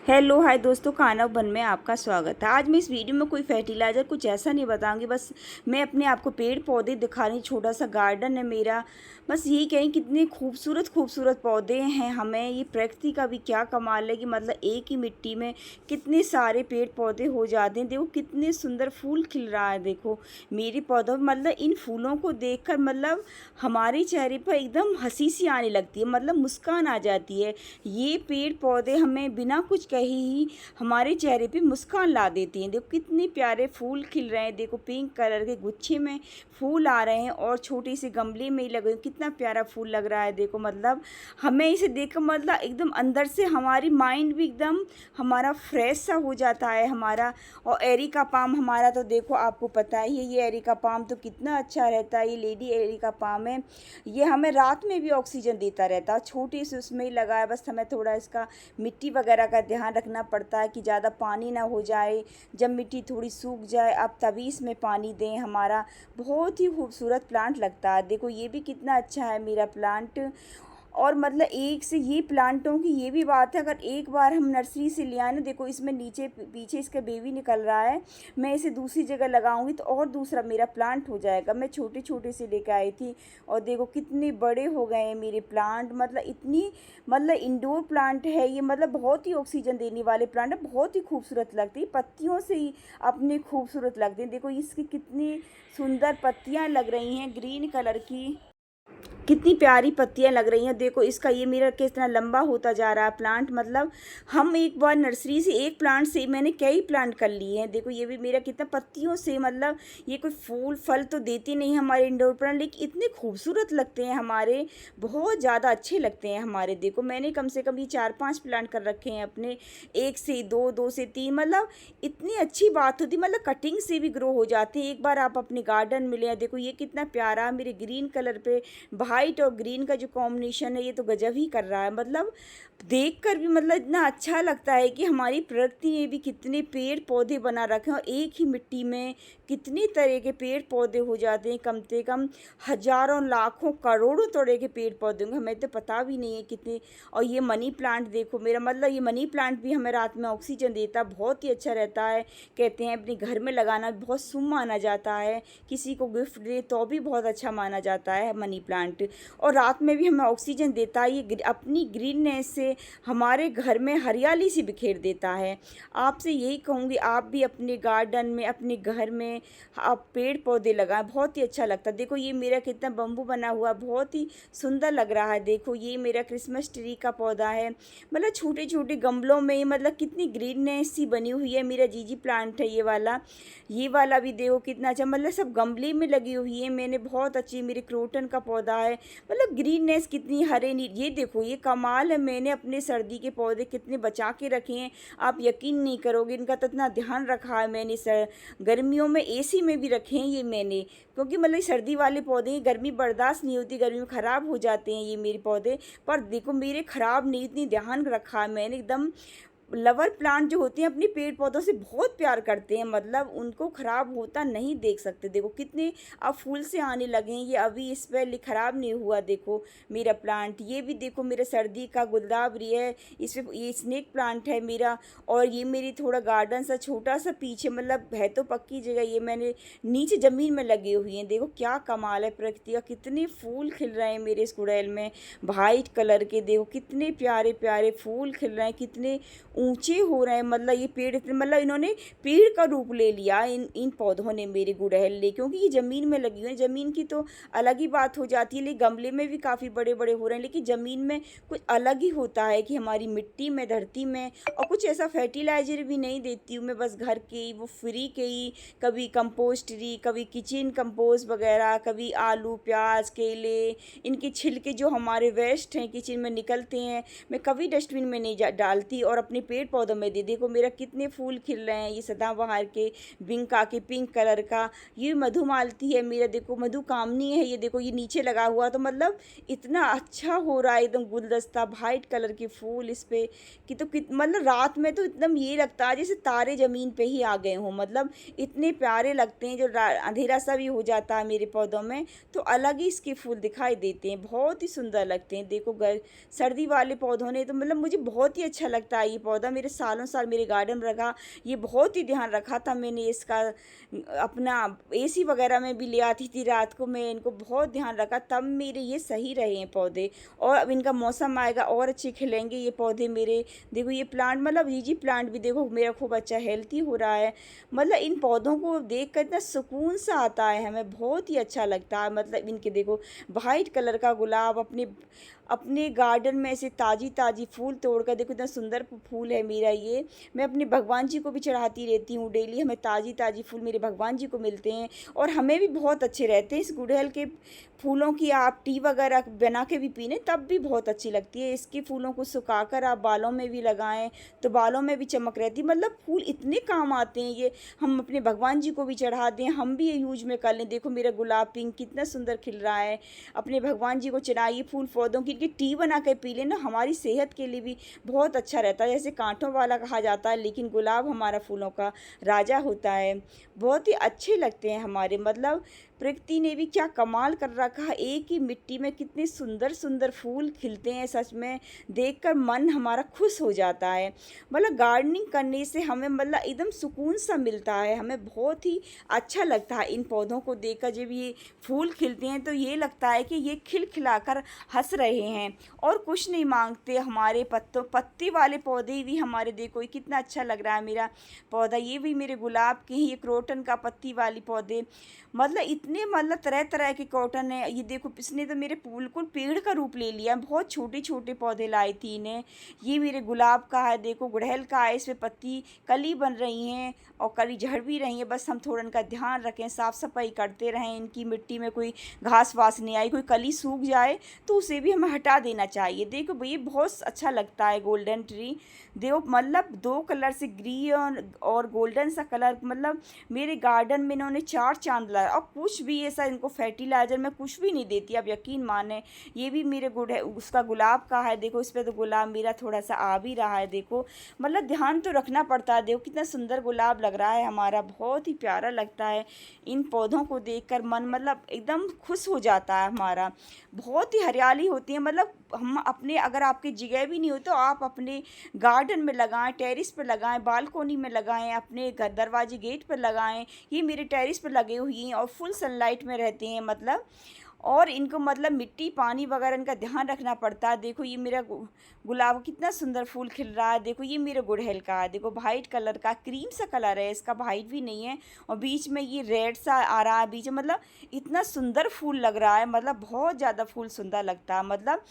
Hello hi दोस्तों, खाना बन में आपका स्वागत है। आज मैं इस वीडियो में कोई फर्टिलाइज़र कुछ ऐसा नहीं बताऊंगी। बस मैं अपने आपको पेड़ पौधे दिखा रही, छोटा सा गार्डन है मेरा। बस यही कहें कितने खूबसूरत खूबसूरत पौधे हैं। हमें ये प्रकृति का भी क्या कमाल है कि मतलब एक ही मिट्टी में कितने सारे पेड़ पौधे हो जाते हैं। देखो कितने सुंदर फूल खिल रहा है। देखो मेरे पौधों मतलब इन फूलों को देखकर मतलब हमारे चेहरे पर एकदम हंसी सी आने लगती है, मतलब मुस्कान आ जाती है। ये पेड़ पौधे हमें बिना कुछ कहे ही हमारे चेहरे पे मुस्कान ला देती हैं। देखो कितने प्यारे फूल खिल रहे हैं। देखो पिंक कलर के गुच्छे में फूल आ रहे हैं और छोटे से गमले में ही लगे हुए। कितना प्यारा फूल लग रहा है। देखो मतलब हमें इसे देखकर मतलब एकदम अंदर से हमारी माइंड भी एकदम हमारा फ्रेश सा हो जाता है हमारा। और एरिका पाम हमारा तो देखो आपको पता ही है, ये एरिका पाम तो कितना अच्छा रहता है। ये लेडी एरिका पाम है, ये हमें रात में भी ऑक्सीजन देता रहता है। छोटी से उसमें ही लगा है, बस हमें थोड़ा इसका मिट्टी वगैरह का ध्यान रखना पड़ता है कि ज़्यादा पानी ना हो जाए। जब मिट्टी थोड़ी सूख जाए अब तभी इसमें पानी दें। हमारा बहुत ही खूबसूरत प्लांट लगता है। देखो ये भी कितना अच्छा है मेरा प्लांट। और मतलब एक से ये प्लांटों की ये भी बात है, अगर एक बार हम नर्सरी से ले आए ना, देखो इसमें नीचे पीछे इसका बेबी निकल रहा है। मैं इसे दूसरी जगह लगाऊंगी तो और दूसरा मेरा प्लांट हो जाएगा। मैं छोटे छोटे से लेकर आई थी और देखो कितने बड़े हो गए हैं मेरे प्लांट। मतलब इतनी मतलब इंडोर प्लांट है ये, मतलब बहुत ही ऑक्सीजन देने वाले प्लांट है। बहुत ही खूबसूरत लगती है, पत्तियों से ही अपने खूबसूरत लगते हैं। देखो इसकी कितनी सुंदर पत्तियां लग रही हैं ग्रीन कलर की, कितनी प्यारी पत्तियां लग रही हैं। देखो इसका ये मेरा कितना लंबा होता जा रहा है प्लांट। मतलब हम एक बार नर्सरी से एक प्लांट से मैंने कई प्लांट कर लिए हैं। देखो ये भी मेरा कितना पत्तियों से, मतलब ये कोई फूल फल तो देते नहीं हमारे इंडोर प्लांट, लेकिन इतने खूबसूरत लगते हैं हमारे, बहुत ज़्यादा अच्छे लगते हैं हमारे। देखो मैंने कम से कम ये 4-5 प्लांट कर रखे हैं अपने, एक से दो, दो से तीन। मतलब इतनी अच्छी बात होती, मतलब कटिंग से भी ग्रो हो जाते हैं। एक बार आप अपने गार्डन में ले आए। देखो ये कितना प्यारा मेरे ग्रीन कलर पे वाइट और ग्रीन का जो कॉम्बिनेशन है ये तो गजब ही कर रहा है। मतलब देखकर भी मतलब इतना अच्छा लगता है कि हमारी प्रकृति ने भी कितने पेड़ पौधे बना रखे हैं और एक ही मिट्टी में कितने तरह के पेड़ पौधे हो जाते हैं। कम से कम हजारों लाखों करोड़ों तरह के पेड़ पौधे होंगे, हमें तो पता भी नहीं है कितने। और ये मनी प्लांट देखो मेरा, मतलब ये मनी प्लांट भी हमें रात में ऑक्सीजन देता है, बहुत ही अच्छा रहता है। कहते हैं अपने घर में लगाना बहुत शुभ माना जाता है, किसी को गिफ्ट दे तो भी बहुत अच्छा माना जाता है मनी प्लांट। और रात में भी हमें ऑक्सीजन देता है। ये अपनी ग्रीननेस से हमारे घर में हरियाली सी बिखेर देता है। आपसे यही कहूँगी आप भी अपने गार्डन में अपने घर में आप पेड़ पौधे लगाएं, बहुत ही अच्छा लगता है। देखो ये मेरा कितना बम्बू बना हुआ, बहुत ही सुंदर लग रहा है। देखो ये मेरा क्रिसमस ट्री का पौधा है, मतलब छोटे छोटे गमलों में, मतलब कितनी ग्रीननेस सी बनी हुई है। मेरा जीजी प्लांट है ये वाला भी देखो कितना अच्छा, मतलब सब गमले में लगी हुई है मैंने, बहुत अच्छी। मेरे क्रोटन का पौधा है, मतलब ग्रीननेस कितनी हरे नी। ये देखो ये कमाल है, मैंने अपने सर्दी के पौधे कितने बचा के रखे हैं, आप यकीन नहीं करोगे। इनका तो इतना ध्यान रखा है मैंने। सर गर्मियों में एसी में भी रखे हैं ये मैंने, क्योंकि मतलब सर्दी वाले पौधे गर्मी बर्दाश्त नहीं होती, गर्मी में ख़राब हो जाते हैं ये मेरे पौधे। पर देखो मेरे ख़राब नहीं, इतनी ध्यान रखा है मैंने एकदम। लवर प्लांट जो होते हैं अपने पेड़ पौधों से बहुत प्यार करते हैं, मतलब उनको ख़राब होता नहीं देख सकते। देखो कितने अब फूल से आने लगे हैं ये, अभी इस पर ख़राब नहीं हुआ। देखो मेरा प्लांट ये भी देखो, मेरा सर्दी का गुलदावरी है, इस पर ये स्नेक प्लांट है मेरा। और ये मेरी थोड़ा गार्डन सा छोटा सा पीछे, मतलब है तो पक्की जगह, ये मैंने नीचे ज़मीन में लगे हुई हैं। देखो क्या कमाल है प्रकृति का, कितने फूल खिल रहे हैं मेरे इस गुड़ैल में वाइट कलर के। देखो कितने प्यारे प्यारे फूल खिल रहे हैं, कितने ऊंचे हो रहे हैं। मतलब ये पेड़ इतने, मतलब इन्होंने पेड़ का रूप ले लिया इन इन पौधों ने मेरे गुड़हल ने, क्योंकि ये ज़मीन में लगी हुई है। ज़मीन की तो अलग ही बात हो जाती है, लेकिन गमले में भी काफ़ी बड़े बड़े हो रहे हैं, लेकिन ज़मीन में कुछ अलग ही होता है कि हमारी मिट्टी में धरती में। और कुछ ऐसा फर्टिलाइजर भी नहीं देती हूँ मैं, बस घर के ही वो फ्री के ही, कभी कंपोस्टरी, कभी किचन कंपोस्ट वगैरह, कभी आलू प्याज केले, इनके छिलके जो हमारे वेस्ट हैं किचन में निकलते हैं, मैं कभी डस्टबिन में नहीं डालती और अपने पेड़ पौधों में दे। देखो मेरा कितने फूल खिल रहे हैं, ये सदाबहार के, बिंका के पिंक कलर का, ये मधुमालती है मेरा, देखो मधुकामनी है ये, देखो ये नीचे लगा हुआ। तो मतलब इतना अच्छा हो रहा है एकदम गुलदस्ता, वाइट कलर के फूल इस पे कि तो मतलब रात में तो एकदम ये लगता है जैसे तारे ज़मीन पे ही आ गए हों। मतलब इतने प्यारे लगते हैं, जो अंधेरा सा भी हो जाता है मेरे पौधों में तो अलग ही इसके फूल दिखाई देते हैं, बहुत ही सुंदर लगते हैं। देखो सर्दी वाले पौधों ने तो मतलब मुझे बहुत ही अच्छा लगता है ये पौधे पौधा मेरे सालों साल मेरे गार्डन में रखा। ये बहुत ही ध्यान रखा था मैंने इसका, अपना एसी वगैरह में भी ले आती थी रात को, मैं इनको बहुत ध्यान रखा, तब मेरे ये सही रहे हैं पौधे। और अब इनका मौसम आएगा और अच्छे खिलेंगे ये पौधे मेरे। देखो ये प्लांट, मतलब जी प्लांट भी देखो मेरा खूब अच्छा हेल्थी हो रहा है। मतलब इन पौधों को देख कर इतना सुकून सा आता है हमें, बहुत ही अच्छा लगता है। मतलब इनके देखो वाइट कलर का गुलाब अपने अपने गार्डन में ऐसे ताज़ी ताज़ी फूल तोड़ कर, देखो इतना सुंदर फूल है मेरा ये। मैं अपने भगवान जी को भी चढ़ाती रहती हूँ डेली, हमें ताज़ी ताज़ी फूल मेरे भगवान जी को मिलते हैं और हमें भी बहुत अच्छे रहते हैं। इस गुड़हल के फूलों की आप टी वगैरह बना के भी पीने तब भी बहुत अच्छी लगती है। इसके फूलों को सुखाकर आप बालों में भी लगाएं तो बालों में भी चमक रहती है। मतलब फूल इतने काम आते हैं ये, हम अपने भगवान जी को भी चढ़ा दें, हम भी ये यूज में कर लें। देखो मेरा गुलाब पिंक कितना सुंदर खिल रहा है, अपने भगवान जी को चढ़ाइए फूल पौधों की, इनकी टी बना के पी लेना, हमारी सेहत के लिए भी बहुत अच्छा रहता है। जैसे कांटों वाला कहा जाता है, लेकिन गुलाब हमारा फूलों का राजा होता है। बहुत ही अच्छे लगते हैं हमारे, मतलब प्रकृति ने भी क्या कमाल कर रखा है। एक ही मिट्टी में कितने सुंदर सुंदर फूल खिलते हैं, सच में देखकर मन हमारा खुश हो जाता है। मतलब गार्डनिंग करने से हमें मतलब एकदम सुकून सा मिलता है, हमें बहुत ही अच्छा लगता है इन पौधों को देखकर। जब ये फूल खिलते हैं तो ये लगता है कि ये खिलखिलाकर हंस रहे हैं और कुछ नहीं मांगते। हमारे पत्ती वाले पौधे भी हमारे, देखो ये कितना अच्छा लग रहा है मेरा पौधा, ये भी मेरे गुलाब के ही, ये क्रोटन का पत्ती वाली पौधे, मतलब इतने मतलब तरह तरह के कॉटन है। ये देखो इसने तो मेरे बिल्कुल पेड़ का रूप ले लिया, बहुत छोटे छोटे पौधे लाई थी इन्हें। ये मेरे गुलाब का है, देखो गुड़हल का है, इसमें पत्ती कली बन रही हैं और कली झड़ भी रही हैं। बस हम थोड़ा इनका ध्यान रखें, साफ़ सफाई करते रहें, इनकी मिट्टी में कोई घास वास नहीं आई, कोई कली सूख जाए तो उसे भी हमें हटा देना चाहिए। देखो भई बहुत अच्छा लगता है गोल्डन ट्री। देखो मतलब 2 कलर से ग्रीन और गोल्डन सा कलर, मतलब मेरे गार्डन में इन्होंने 4 चांद लाया। और कुछ भी ऐसा इनको फर्टिलाइज़र मैं कुछ भी नहीं देती, आप यकीन माने। ये भी मेरे उसका गुलाब का है, देखो इस पर तो गुलाब मेरा थोड़ा सा आ भी रहा है। देखो मतलब ध्यान तो रखना पड़ता है। देखो कितना सुंदर गुलाब लग रहा है हमारा, बहुत ही प्यारा लगता है इन पौधों को देखकर, मन मतलब एकदम खुश हो जाता है हमारा। बहुत ही हरियाली होती है, मतलब हम अपने, अगर आपकी जगह भी नहीं हो तो आप अपने गार्डन में लगाएं, टेरिस पर लगाएं, बालकोनी में लगाएं, अपने घर दरवाजे गेट पर लगाएं। ये मेरे टेरिस पर लगे हुए हैं और फुल सनलाइट में रहते हैं मतलब। और इनको मतलब मिट्टी पानी वगैरह इनका ध्यान रखना पड़ता है। देखो ये मेरा गुलाब कितना सुंदर फूल खिल रहा है। देखो ये मेरे गुड़हल का है, देखो वाइट कलर का, क्रीम सा कलर है इसका, वाइट भी नहीं है। और बीच में ये रेड सा आ रहा है बीच में, मतलब इतना सुंदर फूल लग रहा है, मतलब बहुत ज़्यादा फूल सुंदर लगता है। मतलब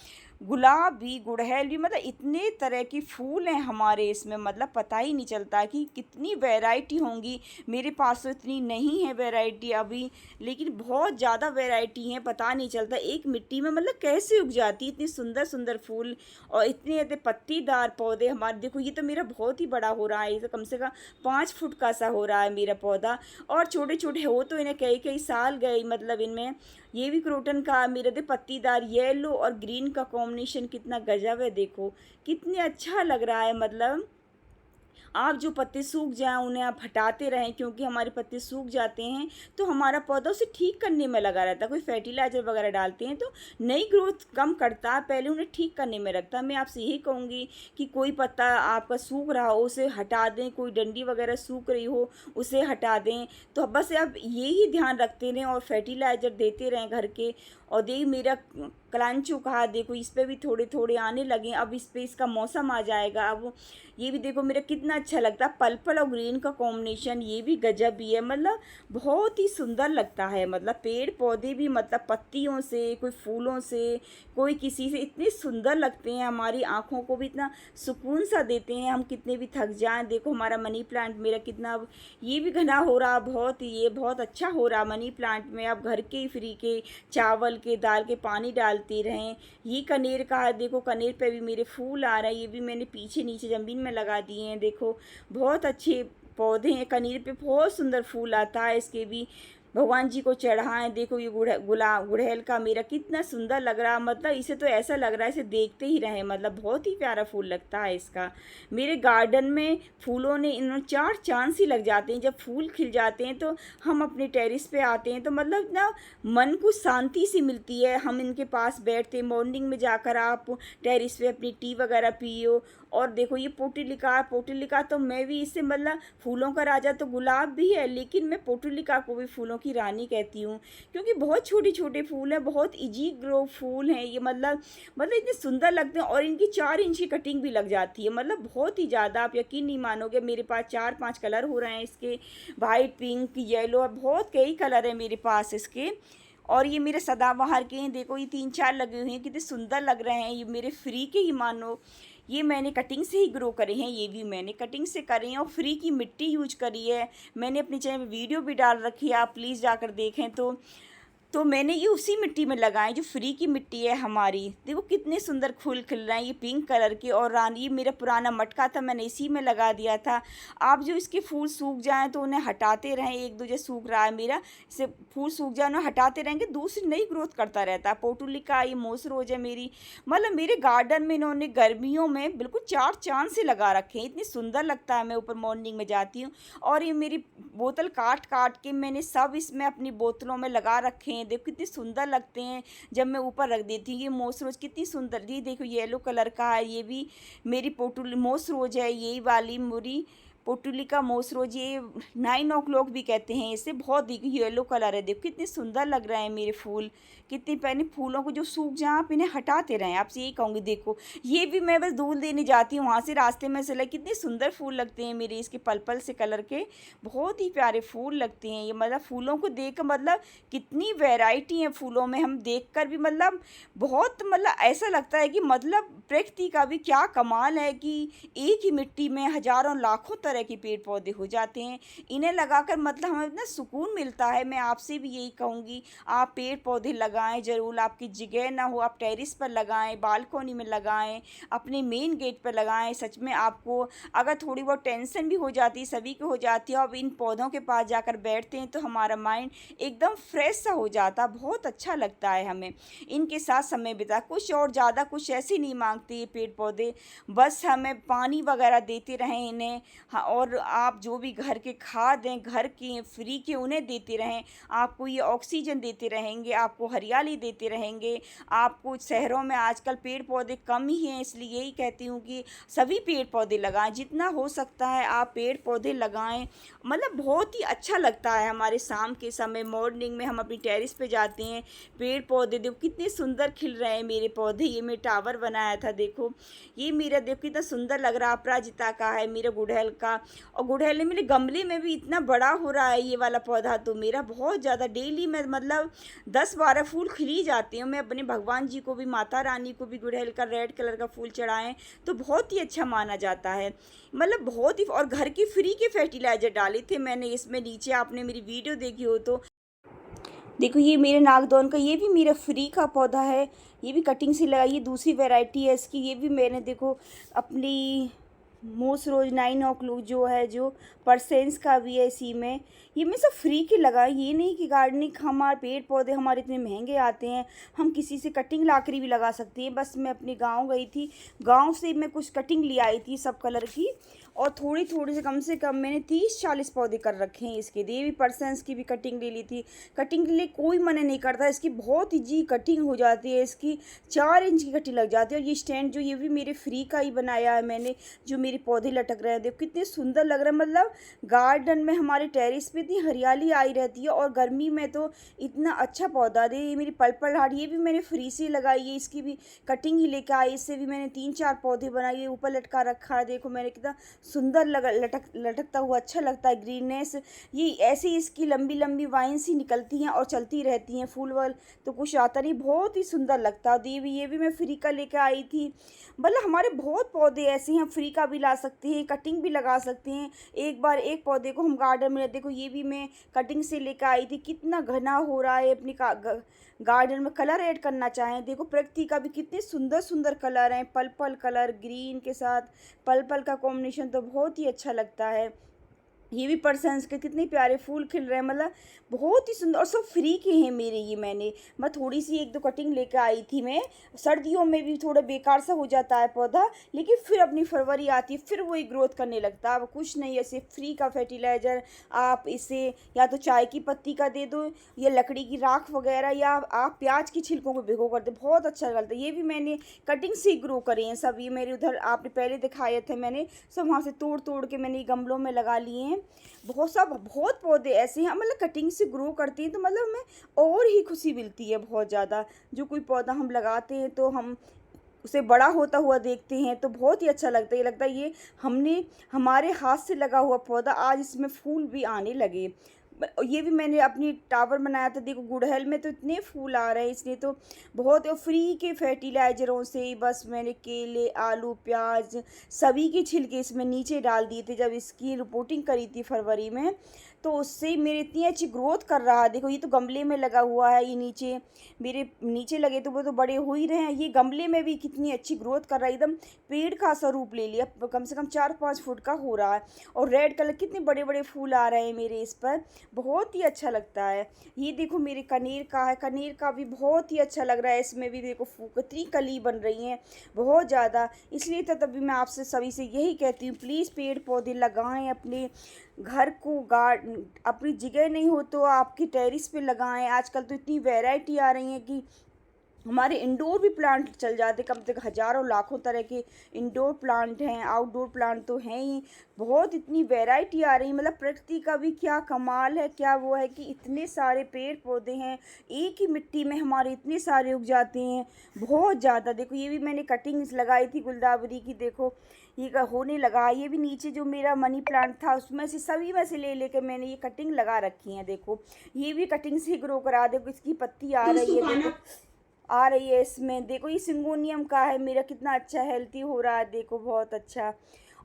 गुलाब भी गुड़हल भी, मतलब इतने तरह के फूल हैं हमारे इसमें, मतलब पता ही नहीं चलता कि कितनी वैरायटी होंगी। मेरे पास तो इतनी नहीं है वैरायटी अभी, लेकिन बहुत ज़्यादा वैरायटी हैं, पता नहीं चलता एक मिट्टी में मतलब कैसे उग जाती इतनी सुंदर सुंदर फूल और इतने इतने पत्तीदार पौधे हमारे। देखो ये तो मेरा बहुत ही बड़ा हो रहा है, ये तो कम से कम 5 फुट का सा हो रहा है मेरा पौधा। और छोटे छोटे हो तो इन्हें कई कई साल गए, मतलब इनमें। ये भी क्रोटन का मेरे दे पत्तीदार, येलो और ग्रीन का कॉम्बिनेशन कितना गजब है। देखो कितने अच्छा लग रहा है। मतलब आप जो पत्ते सूख जाएं उन्हें आप हटाते रहें, क्योंकि हमारे पत्ते सूख जाते हैं तो हमारा पौधा उसे ठीक करने में लगा रहता है। कोई फर्टिलाइज़र वगैरह डालते हैं तो नई ग्रोथ कम करता है, पहले उन्हें ठीक करने में रखता है। मैं आपसे यही कहूँगी कि कोई पत्ता आपका सूख रहा हो उसे हटा दें, कोई डंडी वगैरह सूख रही हो उसे हटा दें। तो बस आप यही ध्यान रखते रहें और फर्टिलाइज़र देते रहें घर के। और देखिए मेरा क्लांचो कहा, देखो इस पर भी थोड़े थोड़े आने लगे, अब इस पर इसका मौसम आ जाएगा। अब ये भी देखो मेरा कितना अच्छा लगता है, पर्पल और ग्रीन का कॉम्बिनेशन, ये भी गजब भी है, मतलब बहुत ही सुंदर लगता है। मतलब पेड़ पौधे भी मतलब पत्तियों से, कोई फूलों से, कोई किसी से इतने सुंदर लगते हैं, हमारी आँखों को भी इतना सुकून सा देते हैं, हम कितने भी थक जाएं। देखो हमारा मनी प्लांट मेरा कितना अब ये भी घना हो रहा, बहुत ये बहुत अच्छा हो रहा मनी प्लांट में। आप घर के फ्री के चावल के दाल के पानी डालते रहें। ये कनेर का है, देखो कनेर पे भी मेरे फूल आ रहे हैं, ये भी मैंने पीछे नीचे ज़मीन में लगा दिए हैं। देखो बहुत अच्छे पौधे हैं, कनेर पे बहुत सुंदर फूल आता है, इसके भी भगवान जी को चढ़ाएं। देखो ये गुड़हल का मेरा कितना सुंदर लग रहा है, मतलब इसे तो ऐसा लग रहा है इसे देखते ही रहें, मतलब बहुत ही प्यारा फूल लगता है इसका। मेरे गार्डन में फूलों ने इन 4 चांद ही लग जाते हैं। जब फूल खिल जाते हैं तो हम अपने टेरिस पे आते हैं तो मतलब ना मन को शांति सी मिलती है। हम इनके पास बैठते हैं, मॉर्निंग में जाकर आप टेरिस पे अपनी टी वगैरह पियो और देखो ये पोटुलिका, पोटुलिका तो मैं भी इसे मतलब फूलों का राजा तो गुलाब भी है, लेकिन मैं पोटुलिका को भी फूलों की रानी कहती हूँ, क्योंकि बहुत छोटे छोटे फूल हैं, बहुत इजी ग्रो फूल हैं ये, मतलब इतने सुंदर लगते हैं, और इनकी 4 इंच की कटिंग भी लग जाती है, मतलब बहुत ही ज़्यादा, आप यकीन नहीं मानोगे, मेरे पास 4-5 कलर हो रहे हैं इसके, वाइट, पिंक, येलो, बहुत कई कलर हैं मेरे पास इसके। और ये मेरे सदाबहार के हैं, देखो ये 3-4 लगे हुए हैं, कितने सुंदर लग रहे हैं, ये मेरे फ्री के ही मानो, ये मैंने कटिंग से ही ग्रो करे हैं, ये भी मैंने कटिंग से करे हैं, और फ्री की मिट्टी यूज करी है, मैंने अपने चैनल में वीडियो भी डाल रखी है, आप प्लीज़ जाकर देखें। तो मैंने ये उसी मिट्टी में लगाए जो फ्री की मिट्टी है हमारी, देखो कितने सुंदर फूल खिल रहे हैं, ये पिंक कलर के, और रानी ये मेरा पुराना मटका था, मैंने इसी में लगा दिया था। आप जो इसके फूल सूख जाएं तो उन्हें हटाते रहें, एक दो जो सूख रहा है मेरा, इसे फूल सूख जाए उन्हें हटाते रहेंगे, दूसरी नई ग्रोथ करता रहता है। पोटुलिका, ये मोस रोज है मेरी, मतलब मेरे गार्डन में इन्होंने गर्मियों में बिल्कुल 4 चांद से लगा रखे हैं, इतनी सुंदर लगता है। मैं ऊपर मॉर्निंग में जाती हूँ, और ये मेरी बोतल काट काट के मैंने सब इसमें अपनी बोतलों में लगा रखे हैं, देखो कितने सुंदर लगते हैं जब मैं ऊपर रख देती हूँ। ये मोस रोज कितनी सुंदर, ये देखो येलो कलर का है, ये भी मेरी मोस रोज है, यही वाली मेरी पोटुलिका मोस रोज, ये 9 o'clock भी कहते हैं इसे, बहुत येलो कलर है, देखो कितने सुंदर लग रहे हैं मेरे फूल, कितने पहले फूलों को जो सूख जाए आप इन्हें हटाते रहें, आपसे यही कहूँगी। देखो ये भी मैं बस दूध देने जाती हूँ, वहाँ से रास्ते में से लगे, कितने सुंदर फूल लगते हैं मेरे, इसके पर्पल से कलर के बहुत ही प्यारे फूल लगते हैं ये, मतलब फूलों को देख कर मतलब कितनी वैरायटी है फूलों में, हम देख कर भी मतलब बहुत मतलब ऐसा लगता है कि मतलब प्रकृति का भी क्या कमाल है कि एक ही मिट्टी में हजारों लाखों तरह के पेड़ पौधे हो जाते हैं, इन्हें लगाकर मतलब हमें इतना सुकून मिलता है। मैं आपसे भी यही कहूँगी, आप पेड़ पौधे लगाएं ज़रूर, आपकी जगह ना हो आप टेरिस पर लगाएं, बालकोनी में लगाएं, अपने मेन गेट पर लगाएं, सच में आपको अगर थोड़ी बहुत टेंशन भी हो जाती है, सभी को हो जाती है, अब इन पौधों के पास जाकर बैठते हैं तो हमारा माइंड एकदम फ्रेश सा हो जाता, बहुत अच्छा लगता है हमें इनके साथ समय बिता। कुछ और ज़्यादा कुछ ऐसे नहीं मांगते ये पेड़ पौधे, बस हमें पानी वगैरह देते रहें इन्हें, हाँ, और आप जो भी घर के खाद हैं घर के फ्री के उन्हें देते रहें, आपको ये ऑक्सीजन देते रहेंगे, आपको हरियाली देते रहेंगे। आपको शहरों में आजकल पेड़ पौधे कम ही हैं, इसलिए यही कहती हूँ कि सभी पेड़ पौधे लगाएं, जितना हो सकता है आप पेड़ पौधे लगाएं, मतलब बहुत ही अच्छा लगता है। हमारे शाम के समय मॉर्निंग में हम अपनी टेरिस पे जाते हैं, पेड़ पौधे देखो कितने सुंदर खिल रहे हैं मेरे पौधे, ये मैं टावर बनाया था, देखो ये मेरा देखो कितना सुंदर लग रहा है, अपराजिता का है मेरा, गुड़हल का, और गुड़हल मेरे गमले में भी इतना बड़ा हो रहा है ये वाला पौधा, तो मेरा बहुत ज़्यादा डेली में मतलब 10-12 फूल खिल ही जाते हैं। मैं अपने भगवान जी को भी, माता रानी को भी गुड़हल का रेड कलर का फूल चढ़ाएं तो बहुत ही अच्छा माना जाता है, मतलब बहुत ही। और घर की फ्री के फर्टिलाइज़र डाले थे मैंने इसमें, नीचे आपने मेरी वीडियो देखी हो तो देखो, ये मेरे नागदौन का, ये भी मेरा फ्री का पौधा है, ये भी कटिंग से लगाई, ये दूसरी वैरायटी है इसकी, ये भी मैंने देखो अपनी मोस रोज 9 o'clock जो है, जो परसेंस का भी है इसी में, ये मैं सब फ्री के लगाए, ये नहीं कि गार्डनिंग हमारे पेड़ पौधे हमारे इतने महंगे आते हैं, हम किसी से कटिंग लाकरी भी लगा सकते हैं। बस मैं अपने गांव गई थी, गांव से मैं कुछ कटिंग ले आई थी सब कलर की, और थोड़ी थोड़ी से कम मैंने 30-40 पौधे कर रखे हैं इसके, देवी परसेंस की भी कटिंग ले ली थी। कटिंग के लिए कोई मना नहीं करता, इसकी बहुत ईजी कटिंग हो जाती है, इसकी 4 इंच की कटिंग लग जाती है। और ये स्टैंड जो, ये भी मेरे फ्री का ही बनाया है मैंने, जो मेरे पौधे लटक रहे हैं, देखो कितने सुंदर लग रहा है, मतलब गार्डन में हमारे टेरिस पे इतनी हरियाली आई रहती है, और गर्मी में तो इतना अच्छा पौधा दे। ये मेरी पर्पल हार्ट, ये भी मैंने फ्री से लगाई है, इसकी भी कटिंग ही लेकर आई, इससे भी मैंने 3-4 पौधे बनाए, ये ऊपर लटका रखा है, देखो मैंने कितना सुंदर लटकता हुआ अच्छा लगता है, ग्रीननेस। ये ऐसे ही इसकी लंबी लंबी वाइन्स ही निकलती हैं और चलती रहती हैं, फूल वल तो कुछ आता नहीं, बहुत ही सुंदर लगता है। ये भी मैं फ्री का लेकर आई थी, मतलब हमारे बहुत पौधे ऐसे हैं, फ्री का भी ला सकते हैं, कटिंग भी लगा सकते हैं। एक बार एक पौधे को हम गार्डन में, देखो ये भी मैं कटिंग से लेकर आई थी, कितना घना हो रहा है। अपनी गार्डन में कलर ऐड करना चाहें, देखो प्रकृति का भी कितने सुंदर सुंदर कलर हैं, पर्पल कलर ग्रीन के साथ पर्पल का कॉम्बिनेशन तो बहुत ही अच्छा लगता है। ये भी पर्सन्स के कितने प्यारे फूल खिल रहे हैं, मतलब बहुत ही सुंदर, और सब फ्री के हैं मेरे। ये मैं थोड़ी सी एक दो कटिंग लेकर आई थी। मैं सर्दियों में भी थोड़ा बेकार सा हो जाता है पौधा, लेकिन फिर अपनी फरवरी आती है, फिर वही ग्रोथ करने लगता है। अब कुछ नहीं, ऐसे फ्री का फर्टिलाइज़र आप इसे या तो चाय की पत्ती का दे दो, या लकड़ी की राख वगैरह, या आप प्याज की छिलकों को भिगो कर दो, बहुत अच्छा लगता है। ये भी मैंने कटिंग से ही ग्रो करे हैं सब। ये मेरे उधर आपने पहले दिखाए थे, मैंने सब वहाँ से तोड़ तोड़ के मैंने गमलों में लगा लिए हैं। बहुत पौधे ऐसे हैं, मतलब कटिंग से ग्रो करती हैं तो मतलब हमें और ही खुशी मिलती है बहुत ज़्यादा। जो कोई पौधा हम लगाते हैं तो हम उसे बड़ा होता हुआ देखते हैं तो बहुत ही अच्छा लगता है। ये लगता है ये हमने हमारे हाथ से लगा हुआ पौधा आज इसमें फूल भी आने लगे। ये भी मैंने अपनी टावर बनाया था, देखो गुड़हल में तो इतने फूल आ रहे हैं, इसलिए तो बहुत फ्री के फर्टिलाइज़रों से ही बस मैंने केले, आलू, प्याज सभी के छिलके इसमें नीचे डाल दिए थे जब इसकी रिपोर्टिंग करी थी फरवरी में। तो उससे मेरे इतनी अच्छी ग्रोथ कर रहा है। देखो ये तो गमले में लगा हुआ है, ये नीचे मेरे नीचे लगे तो वो तो बड़े हो ही रहे हैं। ये गमले में भी कितनी अच्छी ग्रोथ कर रहा है, एकदम पेड़ का स्वरूप ले लिया, कम से कम 4-5 फुट का हो रहा है। और रेड कलर कितने बड़े बड़े फूल आ रहे हैं मेरे इस पर, बहुत ही अच्छा लगता है। ये देखो मेरे कनेर का है, कनेर का भी बहुत ही अच्छा लग रहा है। इसमें भी देखो कितनी कली बन रही हैं, बहुत ज़्यादा। इसलिए तो तभी मैं आपसे सभी से यही कहती हूँ, प्लीज़ पेड़ पौधे लगाएं अपने घर को। अपनी जगह नहीं हो तो आपकी टेरिस पे लगाएं। आजकल तो इतनी वैरायटी आ रही है कि हमारे इंडोर भी प्लांट चल जाते, कम से कम हज़ारों लाखों तरह के इंडोर प्लांट हैं, आउटडोर प्लांट तो हैं ही। बहुत इतनी वैरायटी आ रही, मतलब प्रकृति का भी क्या कमाल है, क्या वो है कि इतने सारे पेड़ पौधे हैं, एक ही मिट्टी में हमारे इतने सारे उग जाते हैं, बहुत ज़्यादा। देखो ये भी मैंने कटिंग्स लगाई थी गुलदावरी की, देखो ये होने लगा। ये भी नीचे जो मेरा मनी प्लांट था उसमें से सभी में से ले लेकर मैंने ये कटिंग लगा रखी है। देखो ये भी कटिंग से ग्रो करा, देखो इसकी पत्ती आ रही है, देखो आ रही है इसमें। देखो ये सिंगोनियम का है, मेरा कितना अच्छा हेल्थी हो रहा है, देखो बहुत अच्छा।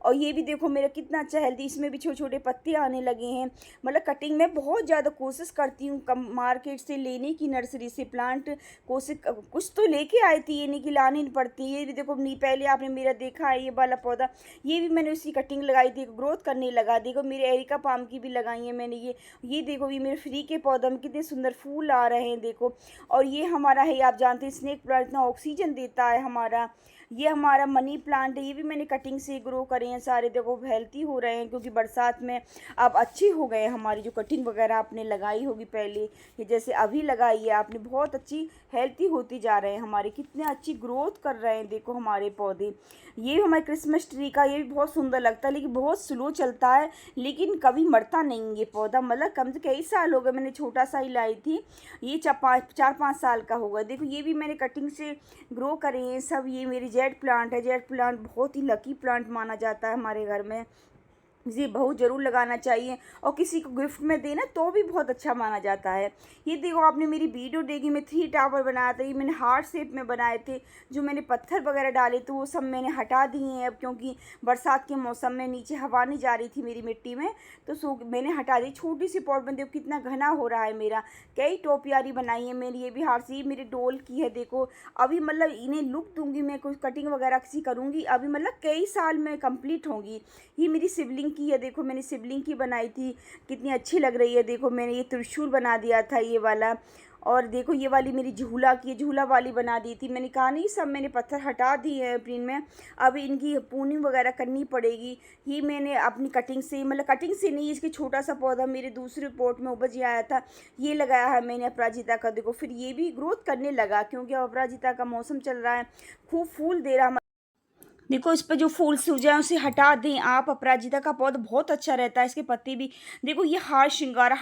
और ये भी देखो मेरा कितना अच्छा हेल्दी, इसमें भी छोटे छोटे पत्ते आने लगे हैं। मतलब कटिंग में बहुत ज़्यादा कोशिश करती हूँ कम मार्केट से लेने की, नर्सरी से प्लांट कोशिश कुछ तो लेके आई थी, ये नहीं कि लानी नहीं पड़ती। ये भी देखो नहीं, पहले आपने मेरा देखा है ये वाला पौधा, ये भी मैंने उसी कटिंग लगाई थी, ग्रोथ करने लगा। देखो मेरे एरिका पाम की भी लगाई है मैंने। ये देखो ये मेरे फ्री के पौधे में कितने सुंदर फूल आ रहे हैं, देखो। और ये हमारा है, आप जानते हैं स्नेक प्लांट इतना ऑक्सीजन देता है हमारा। ये हमारा मनी प्लांट है, ये भी मैंने कटिंग से ग्रो करे हैं सारे। देखो हेल्थी हो रहे हैं क्योंकि बरसात में अब अच्छी हो गए हैं हमारी जो कटिंग वगैरह आपने लगाई होगी पहले, ये जैसे अभी लगाई है आपने, बहुत अच्छी हेल्थी होती जा रहे हैं हमारे, कितने अच्छी ग्रोथ कर रहे हैं देखो हमारे पौधे। ये हमारे क्रिसमस ट्री का, ये भी बहुत सुंदर लगता है लेकिन बहुत स्लो चलता है, लेकिन कभी मरता नहीं ये पौधा। मतलब कम से कई साल हो गए, मैंने छोटा सा ही लाई थी, ये 4-5 साल का होगा। देखो ये भी मैंने कटिंग से ग्रो करे हैं सब। ये मेरी जेड प्लांट है, जेड प्लांट बहुत ही लकी प्लांट माना जाता है हमारे घर में, इसे बहुत ज़रूर लगाना चाहिए, और किसी को गिफ्ट में देना तो भी बहुत अच्छा माना जाता है। ये देखो आपने मेरी वीडियो देखी, मैं 3 टावर बनाया था, ये मैंने हार्ट शेप में बनाए थे। जो मैंने पत्थर वगैरह डाले तो वो सब मैंने हटा दिए हैं अब, क्योंकि बरसात के मौसम में नीचे हवा नहीं जा रही थी मेरी मिट्टी में, तो मैंने हटा दी। छोटी सी पॉट में देखो कितना घना हो रहा है मेरा। कई टोपियारी बनाई है मेरी, ये भी हार्ट से, ये मेरे डोल की है देखो। अभी मतलब इन्हें लुक दूंगी मैं, कुछ कटिंग वगैरह किसी करूँगी अभी, मतलब कई साल में कंप्लीट होंगी। ये मेरी शिवलिंग की है, देखो मैंने शिवलिंग की बनाई थी, कितनी अच्छी लग रही है। देखो मैंने ये त्रिशूल बना दिया था ये वाला। और देखो ये वाली मेरी झूला की, झूला वाली बना दी थी मैंने, कहा नहीं सब मैंने पत्थर हटा दिए हैं प्रिंट में, अब इनकी पूनिंग वगैरह करनी पड़ेगी। ये मैंने अपनी कटिंग से, मतलब कटिंग से नहीं, इसके छोटा सा पौधा मेरे दूसरे पोर्ट में उपज आया था, ये लगाया है मैंने अपराजिता का। देखो फिर ये भी ग्रोथ करने लगा क्योंकि अपराजिता का मौसम चल रहा है, खूब फूल दे रहा। देखो इस पर जो फूल सूख जाए उसे हटा दें आप। अपराजिता का पौधा बहुत अच्छा रहता है, इसके पत्ते भी देखो। ये हार श्रृंगार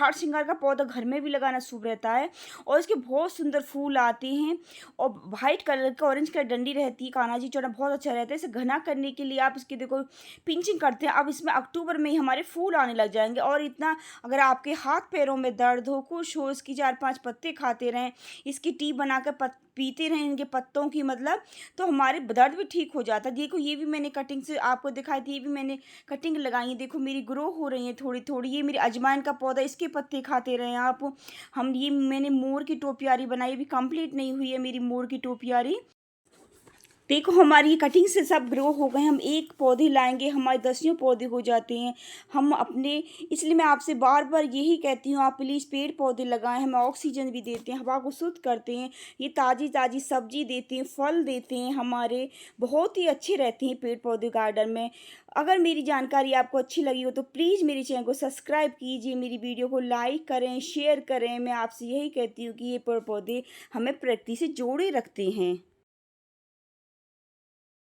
का पौधा घर में भी लगाना शुभ रहता है, और इसके बहुत सुंदर फूल आते हैं, और वाइट कलर का ऑरेंज कलर डंडी रहती है, कानाजी चौड़ा बहुत अच्छा रहता है। इसे घना करने के लिए आप इसकी देखो पिंचिंग करते हैं। अब इसमें अक्टूबर में ही हमारे फूल आने लग जाएंगे, और इतना अगर आपके हाथ पैरों में दर्द हो, कुछ हो, इसकी 4-5 पत्ते खाते रहें, इसकी टी बनाकर पीते रहें इनके पत्तों की, मतलब तो हमारे दर्द भी ठीक हो जाता है। देखो ये भी मैंने कटिंग से आपको दिखाई थी, ये भी मैंने कटिंग लगाई है, देखो मेरी ग्रो हो रही है थोड़ी थोड़ी। ये मेरी अजवाइन का पौधा, इसके पत्ते खाते रहे आप। हम ये मैंने मोर की टोपियारी बनाई, भी कंप्लीट नहीं हुई है मेरी मोर की टोपियारी। देखो हमारी कटिंग से सब ग्रो हो गए, हम एक पौधे लाएंगे हमारे दसियों पौधे हो जाते हैं। हम अपने इसलिए मैं आपसे बार बार यही कहती हूँ, आप प्लीज़ पेड़ पौधे लगाएं, हमें ऑक्सीजन भी देते हैं, हवा को शुद्ध करते हैं, ये ताज़ी ताज़ी सब्जी देते हैं, फल देते हैं, हमारे बहुत ही अच्छे रहते हैं पेड़ पौधे गार्डन में। अगर मेरी जानकारी आपको अच्छी लगी हो तो प्लीज़ मेरे चैनल को सब्सक्राइब कीजिए, मेरी वीडियो को लाइक करें, शेयर करें। मैं आपसे यही कहती हूँ कि ये पेड़ पौधे हमें प्रकृति से जोड़े रखते हैं।